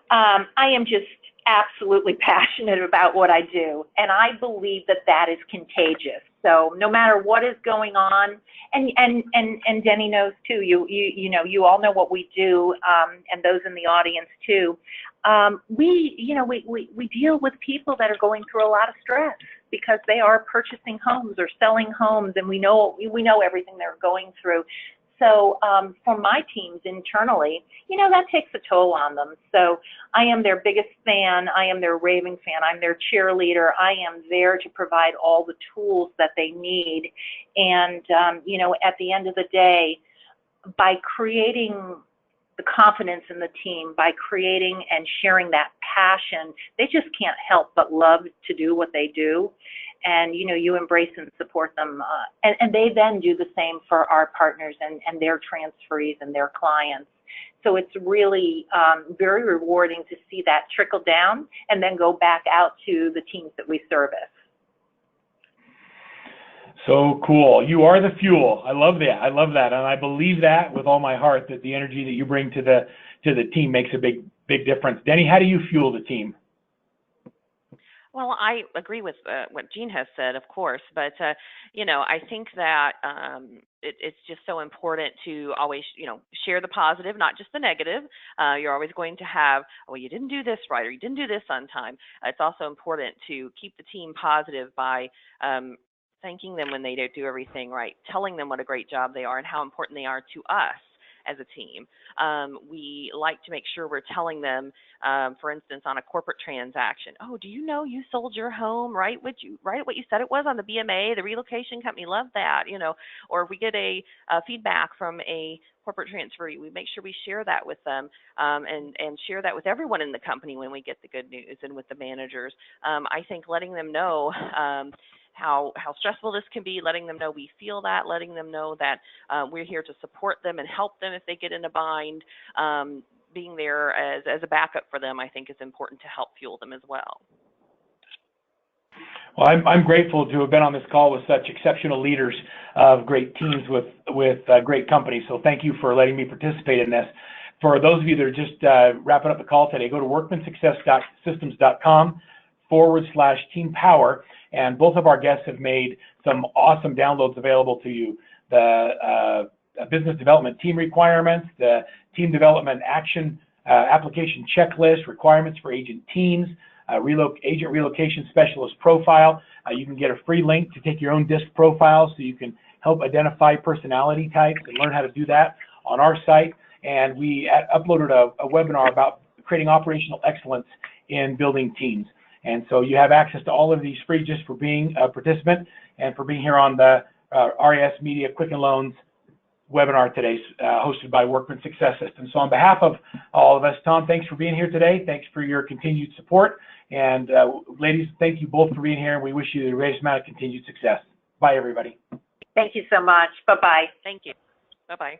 I am just absolutely passionate about what I do, and I believe that is contagious. So no matter what is going on, and Denny knows too. You all know what we do, and those in the audience too. We deal with people that are going through a lot of stress because they are purchasing homes or selling homes, and we know everything they're going through. So for my teams internally, that takes a toll on them. So I am their biggest fan. I am their raving fan. I'm their cheerleader. I am there to provide all the tools that they need. And, at the end of the day, by creating the confidence in the team, by creating and sharing that passion, they just can't help but love to do what they do. And, you embrace and support them. And they then do the same for our partners and their transferees and their clients. So it's really very rewarding to see that trickle down and then go back out to the teams that we service. So cool. You are the fuel. I love that. And I believe that with all my heart, that the energy that you bring to the team makes a big difference. Denny, how do you fuel the team? Well, I agree with what Jean has said, of course, but I think that it's just so important to always, share the positive, not just the negative. You're always going to have, well, you didn't do this right, or you didn't do this on time. It's also important to keep the team positive by thanking them when they do everything right, telling them what a great job they are and how important they are to us as a team. We like to make sure we're telling them, for instance, on a corporate transaction, oh, do you know you sold your home right what you said it was on the BMA, the relocation company loved that, or if we get a feedback from a corporate transferee, we make sure we share that with them, and share that with everyone in the company when we get the good news, and with the managers. I think letting them know how stressful this can be, letting them know we feel that, letting them know that we're here to support them and help them if they get in a bind, being there as a backup for them, I think is important to help fuel them as well. Well, I'm grateful to have been on this call with such exceptional leaders of great teams with great companies. So thank you for letting me participate in this. For those of you that are just wrapping up the call today, go to workmansuccess.systems.com/team power. And both of our guests have made some awesome downloads available to you. The business development team requirements, the team development action application checklist, requirements for agent teams, agent relocation specialist profile. You can get a free link to take your own DISC profile so you can help identify personality types and learn how to do that on our site. And we uploaded a webinar about creating operational excellence in building teams. And so you have access to all of these free just for being a participant and for being here on the RISMedia Quicken Loans webinar today, hosted by Workman Success Systems. So on behalf of all of us, Tom, thanks for being here today. Thanks for your continued support. And ladies, thank you both for being here. And we wish you the greatest amount of continued success. Bye, everybody. Thank you so much. Bye-bye. Thank you. Bye-bye.